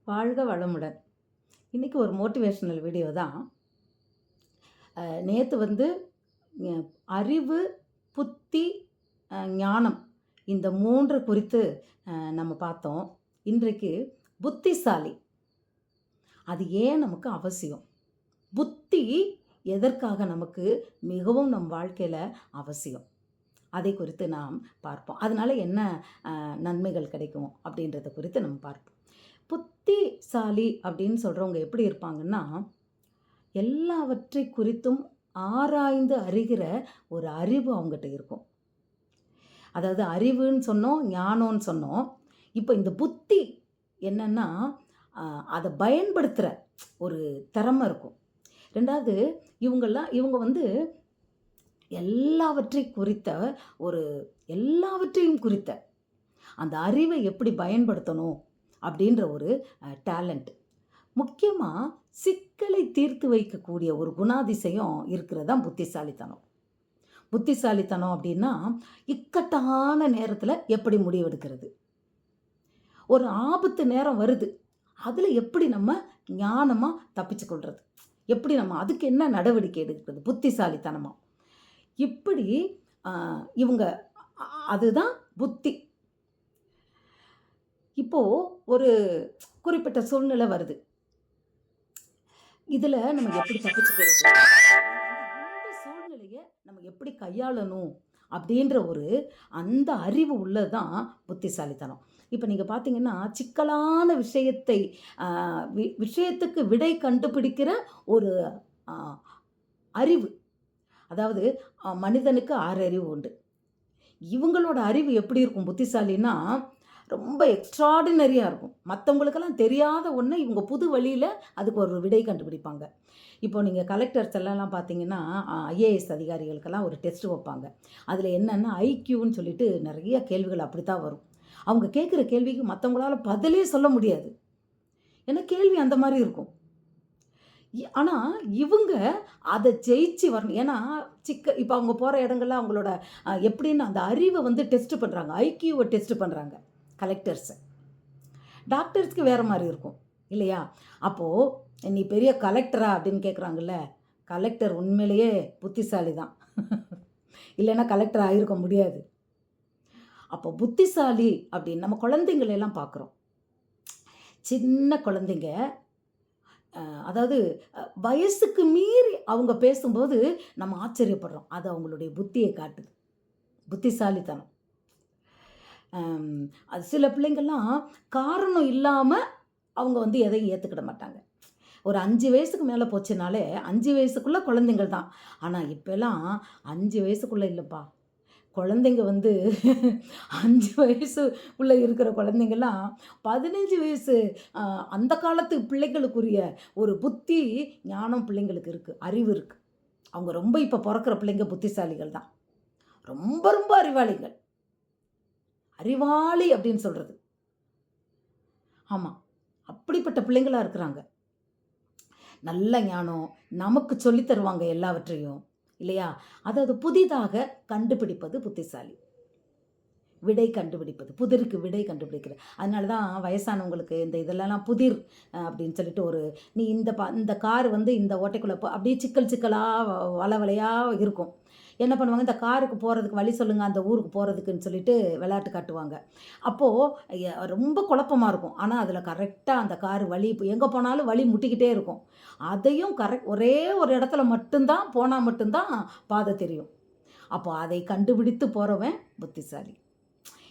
வாழ்க வளமுடன். இன்றைக்கி ஒரு மோட்டிவேஷ்னல் வீடியோ தான். நேற்று வந்து அ அறிவு, புத்தி, ஞானம் இந்த 3 குறித்து நம்ம பார்த்தோம். இன்றைக்கு புத்திசாலி. அது ஏன் நமக்கு அவசியம்? புத்தி எதற்காக நமக்கு மிகவும் நம் வாழ்க்கையில் அவசியம்? அதை குறித்து நாம் பார்ப்போம். அதனால் என்ன நன்மைகள் கிடைக்கும் அப்படின்றத குறித்து நம்ம பார்ப்போம். புத்திசாலி அப்படின்னு சொல்கிறவங்க எப்படி இருப்பாங்கன்னா, எல்லாவற்றை குறித்தும் ஆராய்ந்து அறிகிற ஒரு அறிவு அவங்ககிட்ட இருக்கும். அதாவது அறிவுன்னு சொன்னோம், ஞானம்னு சொன்னோம். இப்போ இந்த புத்தி என்னன்னா, அதை பயன்படுத்துகிற ஒரு திறமை இருக்கும். 2வது இவங்க வந்து எல்லாவற்றையும் குறித்த அந்த அறிவை எப்படி பயன்படுத்தணும் அப்படின்ற ஒரு டேலண்ட். முக்கியமாக சிக்கலை தீர்த்து வைக்கக்கூடிய ஒரு குணாதிசயம் இருக்கிறது தான் புத்திசாலித்தனம். புத்திசாலித்தனம் அப்படின்னா இக்கட்டான நேரத்தில் எப்படி முடிவெடுக்கிறது, ஒரு ஆபத்து நேரம் வருது, அதில் எப்படி நம்ம ஞானமாக தப்பிச்சு கொள்வது, எப்படி நம்ம அதுக்கு என்ன நடவடிக்கை எடுக்கிறது, புத்திசாலித்தனமாக. இப்படி இவங்க அதுதான் புத்தி. இப்போது ஒரு குறிப்பிட்ட சூழ்நிலை வருது, இதில் நம்ம எப்படி தப்பிச்சுக்கிறது, இந்த சூழ்நிலையை நம்ம எப்படி கையாளணும் அப்படின்ற ஒரு அந்த அறிவு உள்ளதான் புத்திசாலித்தனம். இப்போ நீங்கள் பார்த்தீங்கன்னா, சிக்கலான விஷயத்துக்கு விடை கண்டுபிடிக்கிற ஒரு அறிவு. அதாவது மனிதனுக்கு 6 அறிவு உண்டு. இவங்களோட அறிவு எப்படி இருக்கும் புத்திசாலின்னா, ரொம்ப எக்ஸ்ட்ராடினரியாக இருக்கும். மற்றவங்களுக்கெல்லாம் தெரியாத ஒன்று இவங்க புது வழியில் அதுக்கு ஒரு விடை கண்டுபிடிப்பாங்க. இப்போ நீங்கள் கலெக்டர்ஸ் எல்லாம் பார்த்தீங்கன்னா, ஐஏஎஸ் அதிகாரிகளுக்கெல்லாம் ஒரு டெஸ்ட் வைப்பாங்க. அதில் என்னென்னா ஐக்யூன்னு சொல்லிட்டு நிறைய கேள்விகள் அப்படி தான் வரும். அவங்க கேட்குற கேள்விக்கு மற்றவங்களால பதிலே சொல்ல முடியாது. ஏன்னா கேள்வி அந்த மாதிரி இருக்கும். ஆனால் இவங்க அதை ஜெயிச்சு வரணும். ஏன்னா இப்போ அவங்க போகிற இடங்கள்ல அவங்களோட எப்படின்னு அந்த அறிவை வந்து டெஸ்ட் பண்ணுறாங்க, ஐக்யூவை டெஸ்ட் பண்ணுறாங்க கலெக்டர்ஸை. டாக்டர்ஸ்க்கு வேறு மாதிரி இருக்கும் இல்லையா? அப்போது நீ பெரிய கலெக்டரா அப்படின்னு கேட்குறாங்கல்ல, கலெக்டர் உண்மையிலேயே புத்திசாலி தான். இல்லைன்னா கலெக்டர் ஆகிருக்க முடியாது. அப்போ புத்திசாலி அப்படின்னு நம்ம குழந்தைங்களெல்லாம் பார்க்குறோம். சின்ன குழந்தைங்க, அதாவது வயசுக்கு மீறி அவங்க பேசும்போது நம்ம ஆச்சரியப்படுறோம். அது அவங்களுடைய புத்தியை காட்டுது, புத்திசாலித்தனம். அது சில பிள்ளைங்கள்லாம் காரணம் இல்லாமல் அவங்க வந்து எதையும் ஏற்றுக்கிட மாட்டாங்க. ஒரு 5 வயசுக்கு மேலே போச்சுனாலே 5 வயசுக்குள்ளே குழந்தைங்கள் தான். ஆனால் இப்போல்லாம் 5 வயசுக்குள்ளே இல்லைப்பா, குழந்தைங்க வந்து 5 வயசுக்குள்ளே இருக்கிற குழந்தைங்கள்லாம் 15 வயசு அந்த காலத்து பிள்ளைகளுக்குரிய ஒரு புத்தி ஞானம் பிள்ளைங்களுக்கு இருக்குது, அறிவு இருக்குது. அவங்க ரொம்ப இப்போ பிறக்கிற பிள்ளைங்க புத்திசாலிகள் தான், ரொம்ப ரொம்ப அறிவாளிகள். அறிவாளி அப்படின்னு சொல்கிறது, ஆமாம், அப்படிப்பட்ட பிள்ளைங்களாக இருக்கிறாங்க. நல்ல ஞானம் நமக்கு சொல்லித் தருவாங்க எல்லாவற்றையும் இல்லையா? அதாவது புதிதாக கண்டுபிடிப்பது புத்திசாலி, விடை கண்டுபிடிப்பது, புதிருக்கு விடை கண்டுபிடிக்கிறது. அதனால தான் வயசானவங்களுக்கு இந்த இதெல்லாம் புதிர் அப்படின்னு சொல்லிட்டு நீ இந்த கார் வந்து இந்த ஓட்டைக்குள்ளே அப்படியே சிக்கலாக வலையாக இருக்கும். என்ன பண்ணுவாங்க, இந்த காருக்கு போகிறதுக்கு வழி சொல்லுங்கள் அந்த ஊருக்கு போகிறதுக்குன்னு சொல்லிட்டு விளையாட்டு காட்டுவாங்க. அப்போது ரொம்ப குழப்பமாக இருக்கும். ஆனால் அதில் கரெக்டாக அந்த கார் வழி எங்கே போனாலும் வழி முட்டிக்கிட்டே இருக்கும். அதையும் ஒரே ஒரு இடத்துல போனால் மட்டும்தான் பாதை தெரியும். அப்போது அதை கண்டுபிடித்து போகிறவன் புத்திசாலி.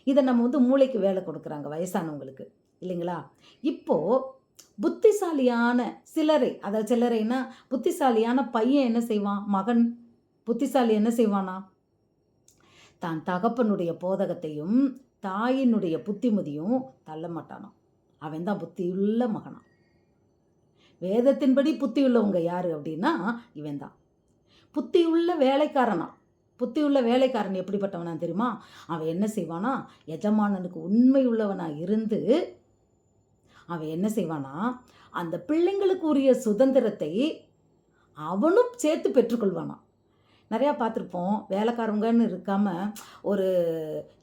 இதை நம்ம வந்து மூளைக்கு வேலை கொடுக்குறாங்க வயசானவங்களுக்கு இல்லைங்களா? இப்போது புத்திசாலியான சிலரைனா புத்திசாலியான பையன் என்ன செய்வான், மகன் புத்திசாலி என்ன செய்வானா, தான் தகப்பனுடைய போதகத்தையும் தாயினுடைய புத்திமதியும் தள்ள மாட்டானாம். அவன் தான் புத்தியுள்ள மகனாம். வேதத்தின்படி புத்தியுள்ளவங்க யார் அப்படின்னா இவன் தான் புத்தியுள்ள வேலைக்காரனா. புத்தியுள்ள வேலைக்காரன் எப்படிப்பட்டவனா தெரியுமா? அவன் என்ன செய்வானா, எஜமானனுக்கு உண்மை உள்ளவனாக இருந்து அவன் என்ன செய்வானா, அந்த பிள்ளைங்களுக்கு உரிய சுதந்திரத்தை அவனும் சேர்த்து பெற்றுக்கொள்வானா. நிறையா பார்த்துருப்போம். வேலைக்காரவங்கன்னு இருக்காம, ஒரு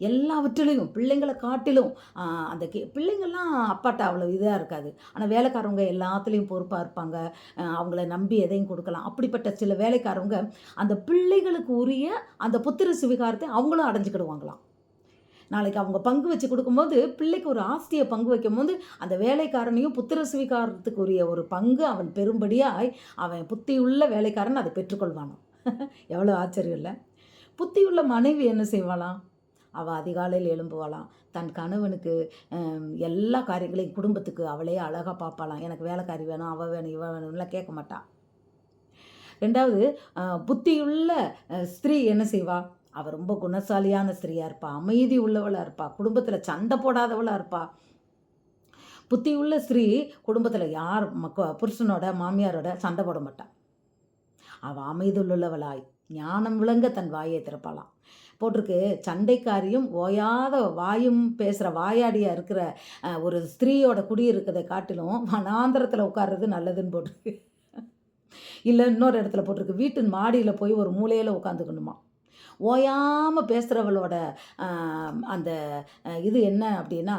எல்லாவற்றிலயும் பிள்ளைங்கள காட்டிலும் அ அந்த பிள்ளைங்கலாம் அப்பாட்ட அவ்வளோ இதா இருக்காது. ஆனா வேலைக்காரவங்க எல்லாத்துலயும் பொறுப்பா இருப்பாங்க. அவங்கள நம்பி எதையும் குடுக்கலாம். அப்படிப்பட்ட சில வேலைக்காரவங்க, அந்த பிள்ளைகளுக்கு உரிய அந்த புத்திர சுவிகாரத்த அவங்களும் அடைஞ்சுக்கிடுவாங்களாம். நாளைக்கு அவங்க பங்கு வச்சு குடுக்கும்போது, பிள்ளைக்கு ஒரு ஆஸ்திய பங்கு வைக்கும்போது, அந்த வேலைக்காரனையும் புத்திர சுவிகாரத்துக்கு உரிய ஒரு பங்கு அவன் பெறும்படியாய், அவன் புத்தியுள்ள வேலைக்காரன் அதை பெற்றுக்கொள்வானாம். எவ்வளோ ஆச்சரியம் இல்ல? புத்தியுள்ள மனைவி என்ன செய்வாளாம்? அவ அதிகாலையில எழும்புவாளாம். தன் கணவனுக்கு எல்லா காரியங்களையும் குடும்பத்துக்கு அவளே அழகா பார்ப்பாளாம். எனக்கு வேலைக்காரி வேணும், அவ வேணும், இவ வேணும்லாம் கேட்க மாட்டா. 2வது புத்தியுள்ள ஸ்திரீ என்ன செய்வா? அவ ரொம்ப குணசாலியான ஸ்திரீயா இருப்பா. அமைதி உள்ளவளா இருப்பா. குடும்பத்தில சண்டை போடாதவளா இருப்பா. புத்தியுள்ள ஸ்திரீ குடும்பத்தில யார் புருஷனோட, மாமியாரோட சண்டை போட மாட்டா. அவ அமைதியுள்ளவளாய், ஞானம் விளங்க தன் வாயை திறப்பாளாம். போட்டிருக்கு, சண்டைக்காரியும் ஓயாத வாயும் பேசுகிற வாயாடியா இருக்கிற ஒரு ஸ்திரீயோட குடியிருக்கிறதை காட்டிலும் வனாந்தரத்தில் உட்கார்றது நல்லதுன்னு போட்டிருக்கு. இல்லை இன்னொரு இடத்துல போட்டிருக்கு, வீட்டின் மாடியில் போய் ஒரு மூலையில் உட்காந்துக்கணுமா. ஓயாமல் பேசுகிறவளோட அந்த இது என்ன அப்படின்னா,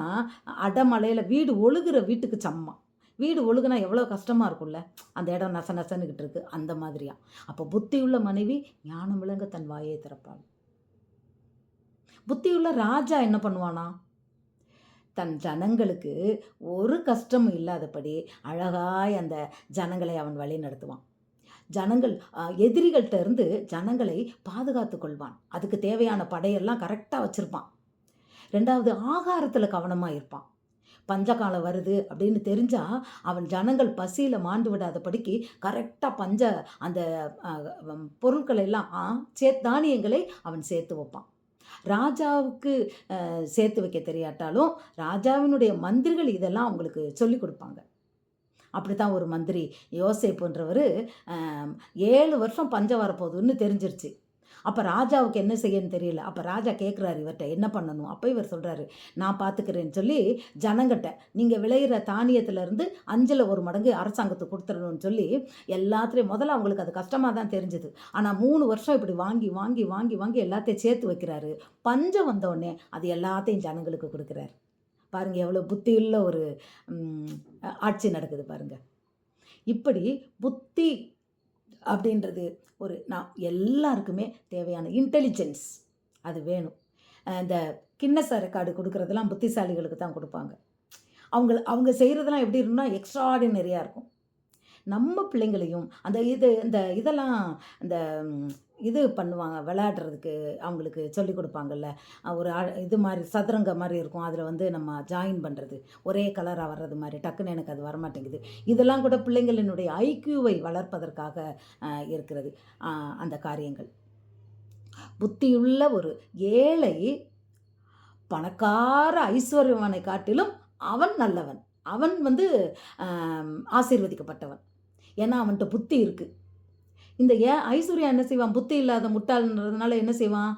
அடமழையில் வீடு ஒழுகுற வீட்டுக்கு சமம். வீடு ஒழுகுனா எவ்வளோ கஷ்டமாக இருக்கும்ல, அந்த இடம் நச நசன்னுக்கிட்டு இருக்கு, அந்த மாதிரியா. அப்போ புத்தியுள்ள மனைவி ஞானம் விளங்க தன் வாயை திறப்பாள். புத்தியுள்ள ராஜா என்ன பண்ணுவானா? தன் ஜனங்களுக்கு ஒரு கஷ்டமும் இல்லாதபடி அழகாய் அந்த ஜனங்களை அவன் வழி நடத்துவான். ஜனங்கள் எதிரிகள்கிட்ட இருந்து ஜனங்களை பாதுகாத்து கொள்வான். அதுக்கு தேவையான படையெல்லாம் கரெக்டாக வச்சுருப்பான். 2வது ஆகாரத்தில் கவனமாக இருப்பான். பஞ்சகாலம் வருது அப்படின்னு தெரிஞ்சா அவன் ஜனங்கள் பசியில் மாண்டு விடாதபடிக்கு கரெக்டாக அந்த பொருட்களை எல்லாம் தானியங்களை அவன் சேர்த்து வைப்பான். ராஜாவுக்கு சேர்த்து வைக்க தெரியாட்டாலும் ராஜாவினுடைய மந்திரிகள் இதெல்லாம் அவங்களுக்கு சொல்லி கொடுப்பாங்க. அப்படித்தான் ஒரு மந்திரி யோசேப்புன்றவர் 7 வருஷம் பஞ்சம் வரப்போகுதுன்னு தெரிஞ்சிருச்சு. அப்போ ராஜாவுக்கு என்ன செய்யன்னு தெரியல. அப்போ ராஜா கேட்குறாரு இவர்கிட்ட என்ன பண்ணணும். அப்போ இவர் சொல்கிறாரு, நான் பார்த்துக்கிறேன்னு சொல்லி ஜனங்கிட்ட நீங்கள் விளையிற தானியத்திலேருந்து 5ல் 1 மடங்கு அரசாங்கத்துக்கு கொடுத்துடணும்னு சொல்லி எல்லாத்துலேயும் முதல்ல அவங்களுக்கு அது கஷ்டமாக தான் தெரிஞ்சுது. ஆனால் 3 வருஷம் இப்படி வாங்கி வாங்கி வாங்கி வாங்கி எல்லாத்தையும் சேர்த்து வைக்கிறாரு. பஞ்சம் வந்தோடனே அது எல்லாத்தையும் ஜனங்களுக்கு கொடுக்குறாரு. பாருங்கள் எவ்வளோ புத்தியுள்ள ஒரு ஆட்சி நடக்குது பாருங்கள். இப்படி புத்தி அப்படின்றது நான் எல்லாருக்குமே தேவையான இன்டெலிஜென்ஸ் அது வேணும். இந்த கின்னஸ் ரெக்கார்டு கொடுக்குறதெல்லாம் புத்திசாலிகளுக்கு தான் கொடுப்பாங்க. அவங்க செய்கிறதெல்லாம் எப்படி இருக்குன்னா எக்ஸ்ட்ராடினரியாக இருக்கும். நம்ம பிள்ளைங்களையும் இதெல்லாம் இந்த இது பண்ணுவாங்க, விளையாடுறதுக்கு அவங்களுக்கு சொல்லிக் கொடுப்பாங்கல்ல. ஒரு இது மாதிரி சதுரங்க மாதிரி இருக்கும், அதில் நம்ம ஜாயின் பண்ணுறது, ஒரே கலராக வர்றது மாதிரி. டக்குன்னு எனக்கு அது வரமாட்டேங்குது. இதெல்லாம் கூட பிள்ளைங்களினுடைய ஐக்யூவை வளர்ப்பதற்காக இருக்கிறது அந்த காரியங்கள். புத்தியுள்ள ஒரு ஏழை பணக்கார ஐஸ்வர்யவானை காட்டிலும் அவன் நல்லவன். அவன் ஆசீர்வதிக்கப்பட்டவன். ஏன்னா அவன்கிட்ட புத்தி இருக்குது. இந்த ஐஸ்வர்யா என்ன செய்வான்? புத்தி இல்லாத முட்டாள்ன்றதுனால என்ன செய்வான்?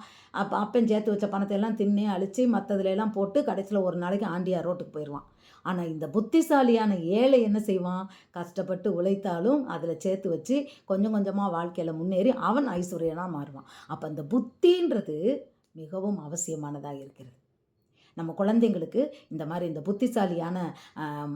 அப்பன் சேர்த்து வச்ச பணத்தை எல்லாம் தின்னே அழித்து மற்றதுல எல்லாம் போட்டு கடைசியில் ஒரு நாளைக்கு ஆண்டியார் ரோட்டுக்கு போயிடுவான். ஆனால் இந்த புத்திசாலியான ஏழை என்ன செய்வான்? கஷ்டப்பட்டு உழைத்தாலும் அதில் சேர்த்து வச்சு கொஞ்சம் கொஞ்சமாக வாழ்க்கையில் முன்னேறி அவன் ஐஸ்வர்யனாக மாறுவான். அப்போ அந்த புத்தின்றது மிகவும் அவசியமானதாக இருக்கிறது. நம்ம குழந்தைங்களுக்கு இந்த புத்திசாலியான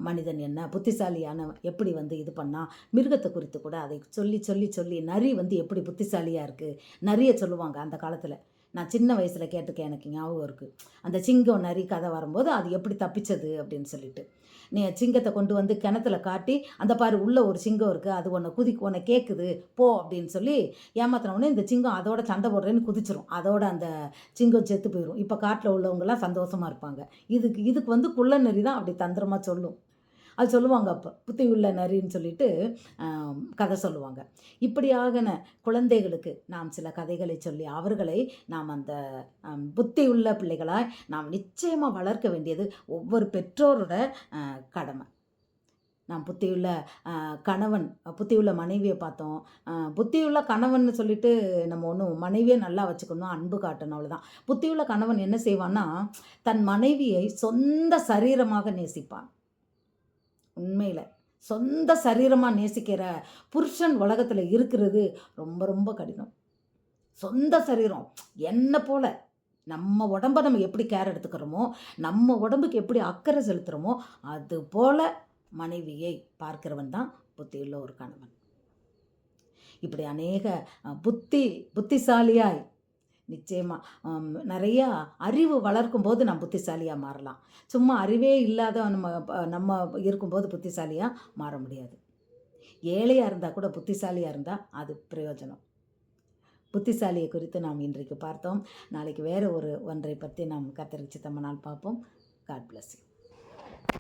மனிதன் என்ன, புத்திசாலியான எப்படி இது பண்ணால், மிருகத்தை குறித்து கூட அதை சொல்லி சொல்லி சொல்லி நரி எப்படி புத்திசாலியாக இருக்குது, நரியை சொல்லுவாங்க அந்த காலத்தில். நான் சின்ன வயசில் கேட்டிருக்கேன், எனக்கு ஞாபகம் இருக்குது. அந்த சிங்கம் நரி கதை வரும்போது அது எப்படி தப்பிச்சது அப்படின்னு சொல்லிட்டு, நீ சிங்கத்தை கொண்டு கிணத்துல காட்டி அந்த பாரு உள்ள ஒரு சிங்கம் இருக்குது, அது உன்னை கேட்குது போ அப்படின்னு சொல்லி ஏமாத்தினவுடனே இந்த சிங்கம் அதோட சண்டை போடுறேன்னு குதிச்சிரும். அதோட அந்த சிங்கம் செத்து போயிடும். இப்போ காட்டில் உள்ளவங்களாம் சந்தோஷமாக இருப்பாங்க. இதுக்கு குள்ள நரி தான் அப்படி தந்திரமாக சொல்லும். அது சொல்லுவாங்க, அப்போ புத்தி உள்ள நரின்னு சொல்லிட்டு கதை சொல்லுவாங்க. இப்படியாகன குழந்தைகளுக்கு நாம் சில கதைகளை சொல்லி அவர்களை நாம் அந்த புத்தி உள்ள பிள்ளைகளாய் நாம் நிச்சயமாக வளர்க்க வேண்டியது ஒவ்வொரு பெற்றோரோட கடமை. நாம் புத்தியுள்ள கணவன், புத்தியுள்ள மனைவியை பார்த்தோம். புத்தியுள்ள கணவன் சொல்லிட்டு நம்ம ஒன்றும் மனைவியை நல்லா வச்சுக்கணும், அன்பு காட்டணும், அவ்வளோதான். புத்தியுள்ள கணவன் என்ன செய்வான்னா, தன் மனைவியை சொந்த சரீரமாக நேசிப்பான். உண்மையில் சொந்த சரீரமாக நேசிக்கிற புருஷன் உலகத்தில் இருக்கிறது ரொம்ப ரொம்ப கடினம். சொந்த சரீரம் என்ன போல நம்ம உடம்ப நம்ம எப்படி கேர் எடுத்துக்கிறோமோ, நம்ம உடம்புக்கு எப்படி அக்கறை செலுத்துகிறோமோ, அது போல மனைவியை பார்க்கிறவன் தான் புத்தியுள்ள ஒரு கணவன். இப்படி அநேக புத்திசாலியாய் நிச்சயமா நிறையா அறிவு வளர்க்கும்போது நாம் புத்திசாலியாக மாறலாம். சும்மா அறிவே இல்லாத நம்ம இருக்கும்போது புத்திசாலியாக மாற முடியாது. ஏழையாக இருந்தால் கூட புத்திசாலியாக இருந்தால் அது பிரயோஜனம். புத்திசாலியை குறித்து நாம் இன்றைக்கு பார்த்தோம். நாளைக்கு வேறு ஒன்றை பற்றி நாம் கர்த்தருக்கு சித்தமானால் பார்ப்போம். God bless you.